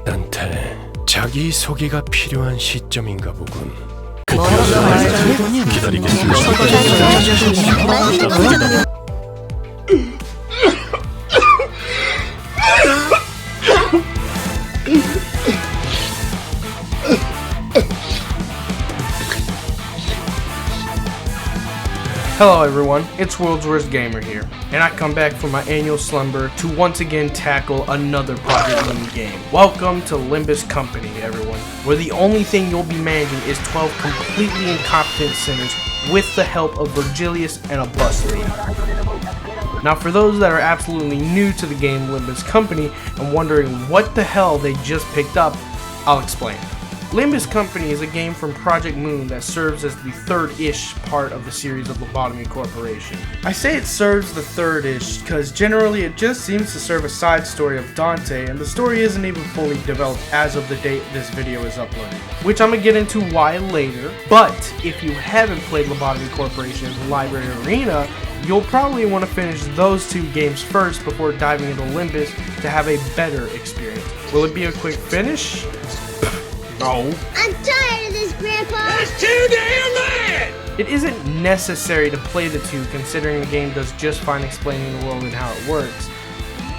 나한테 자기 소개가 필요한 시점인가 보군. 기다리겠습니다. Hello everyone, it's World's Worst Gamer here, and I come back from my annual slumber to once again tackle another Project Moon game. Welcome to Limbus Company, everyone, where the only thing you'll be managing is 12 completely incompetent sinners with the help of Virgilius and a bus lady. Now for those that are absolutely new to the game Limbus Company and wondering what the hell they just picked up, I'll explain. Limbus Company is a game from Project Moon that serves as the third-ish part of the series of Lobotomy Corporation. I say it serves the third-ish because generally it just seems to serve a side story of Dante, and the story isn't even fully developed as of the date this video is uploaded, which I'm gonna get into why later. But if you haven't played Lobotomy Corporation's Library Arena, you'll probably want to finish those two games first before diving into Limbus to have a better experience. Will it be a quick finish? No. I'm tired of this, Grandpa! That's too damn bad! It isn't necessary to play the two, considering the game does just fine explaining the world and how it works.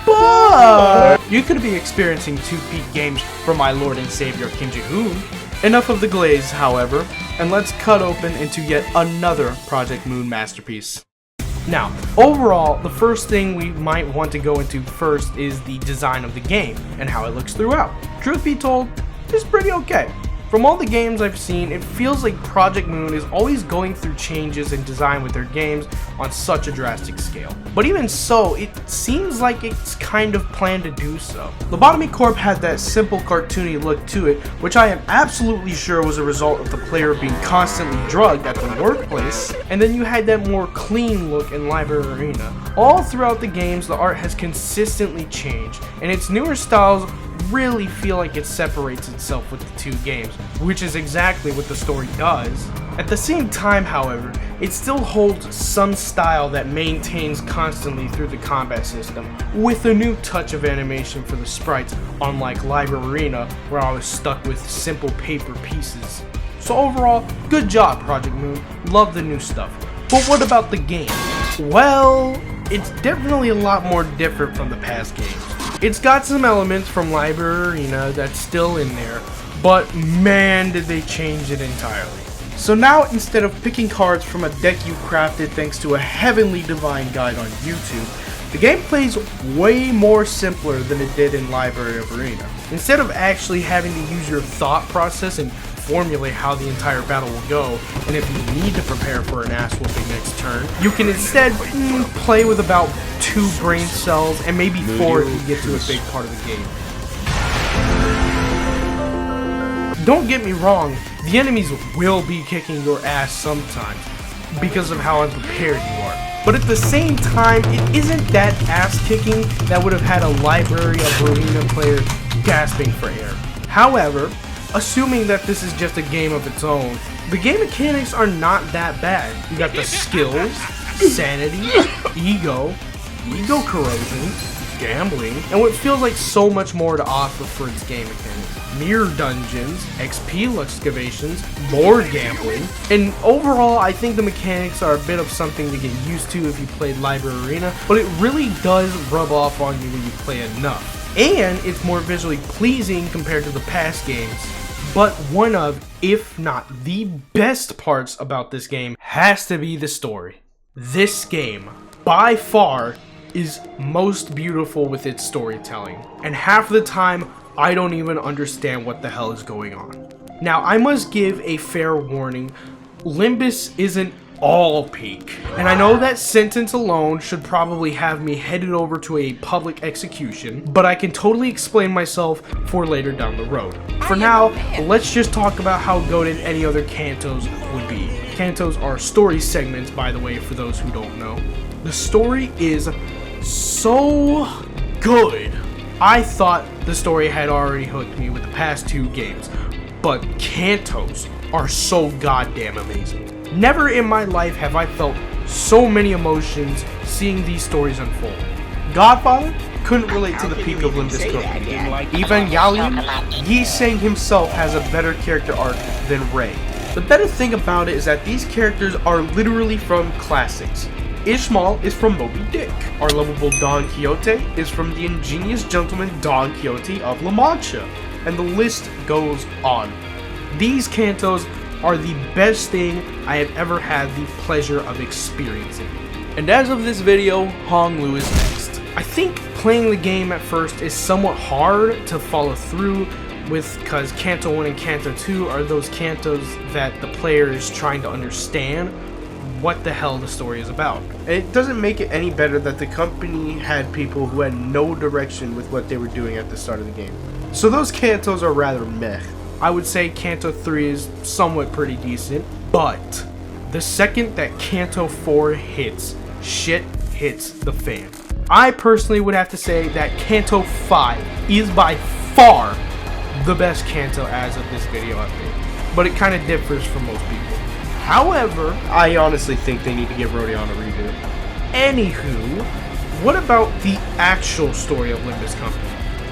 But you could be experiencing two peak games from my Lord and Savior Kim Ji-hoon. Enough of the glaze, however, and let's cut open into yet another Project Moon masterpiece. Now, overall, the first thing we might want to go into first is the design of the game and how it looks throughout. Truth be told, it's pretty okay. From all the games I've seen, it feels like Project Moon is always going through changes in design with their games on such a drastic scale. But even so, it seems like it's kind of planned to do so. Lobotomy Corp had that simple cartoony look to it, which I am absolutely sure was a result of the player being constantly drugged at the workplace. And then you had that more clean look in Library Arena. All throughout the games, the art has consistently changed, and its newer styles really feel like it separates itself with the two games, which is exactly what the story does. At the same time, however, it still holds some style that maintains constantly through the combat system, with a new touch of animation for the sprites, unlike Library Arena, where I was stuck with simple paper pieces. So overall, good job Project Moon, love the new stuff. But what about the game? Well, it's definitely a lot more different from the past games. It's got some elements from Library Arena that's still in there, but man did they change it entirely. So now instead of picking cards from a deck you crafted thanks to a heavenly divine guide on YouTube, the game plays way more simpler than it did in Library of Arena. Instead of actually having to use your thought process and formulate how the entire battle will go, and if you need to prepare for an ass whooping next turn, you can instead play with about 2 brain cells and maybe 4 if you get to a big part of the game. Don't get me wrong, the enemies will be kicking your ass sometimes because of how unprepared you are. But at the same time, it isn't that ass kicking that would have had a Library of Arena player gasping for air. However, assuming that this is just a game of its own, the game mechanics are not that bad. You got the skills, sanity, ego corrosion, gambling, and what feels like so much more to offer for its game mechanics. Mirror dungeons, XP excavations, more gambling, and overall I think the mechanics are a bit of something to get used to if you played Library Arena, but it really does rub off on you when you play enough. And it's more visually pleasing compared to the past games. But one of, if not the best parts about this game has to be the story. This game, by far, is most beautiful with its storytelling, and half the time I don't even understand what the hell is going on. Now I must give a fair warning, Limbus isn't all peak, and I know that sentence alone should probably have me headed over to a public execution, but I can totally explain myself for later down the road. For now, let's just talk about how goated any other Cantos would be. Cantos are story segments, by the way, for those who don't know. The story is so good. I thought the story had already hooked me with the past 2 games, but Cantos are so goddamn amazing. Never in my life have I felt so many emotions seeing these stories unfold. Godfather couldn't relate to the peak of Limbus Company. Evangelion, Yi Sang himself has a better character arc than Rei. The better thing about it is that these characters are literally from classics. Ishmael is from Moby Dick. Our lovable Don Quixote is from the ingenious gentleman Don Quixote of La Mancha. And the list goes on. These Cantos are the best thing I have ever had the pleasure of experiencing. And as of this video, Honglu is next. I think playing the game at first is somewhat hard to follow through with, because Canto 1 and Canto 2 are those Cantos that the player is trying to understand what the hell the story is about. It doesn't make it any better that the company had people who had no direction with what they were doing at the start of the game. So those Cantos are rather meh. I would say Canto 3 is somewhat pretty decent, but the second that Canto 4 hits, shit hits the fan. I personally would have to say that Canto 5 is by far the best Canto as of this video I've made, but it kind of differs for most people. However, I honestly think they need to give Rodeon a reboot. Anywho, what about the actual story of Limbus Company?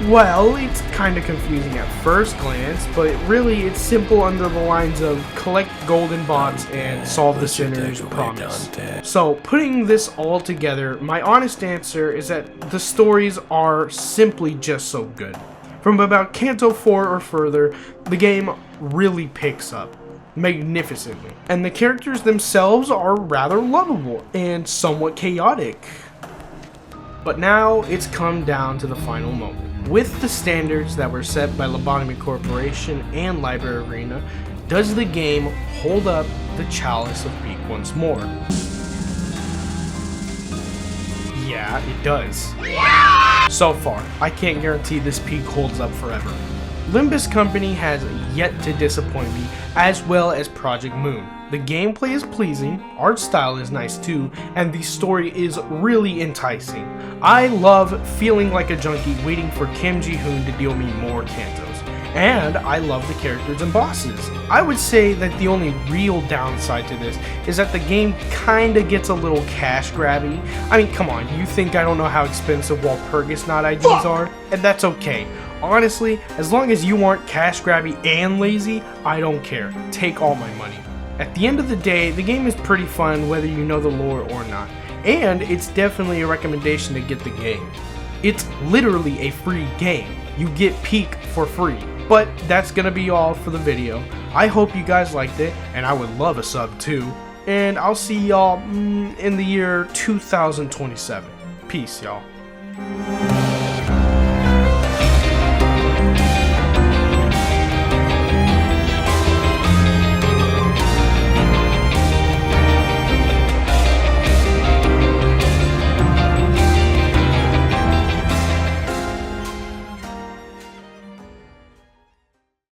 Well, it's kind of confusing at first glance, but really it's simple under the lines of collect golden bots and solve the sinner's promise. So, putting this all together, my honest answer is that the stories are simply just so good. From about Canto 4 or further, the game really picks up magnificently, and the characters themselves are rather lovable and somewhat chaotic. But now it's come down to the final moment. With the standards that were set by Lobotomy Corporation and Library Arena, does the game hold up the Chalice of Peak once more? Yeah, it does. So far, I can't guarantee this peak holds up forever. Limbus Company has yet to disappoint me, as well as Project Moon. The gameplay is pleasing, art style is nice too, and the story is really enticing. I love feeling like a junkie waiting for Kim Ji-hoon to deal me more Cantos, and I love the characters and bosses. I would say that the only real downside to this is that the game kinda gets a little cash grabby. I mean, come on, you think I don't know how expensive Walpurgis Knot IDs are? And that's okay. Honestly, as long as you aren't cash grabby and lazy, I don't care. Take all my money. At the end of the day, the game is pretty fun whether you know the lore or not, and it's definitely a recommendation to get the game. It's literally a free game. You get Peak for free. But that's gonna be all for the video. I hope you guys liked it, and I would love a sub too. And I'll see y'all in the year 2027. Peace, y'all.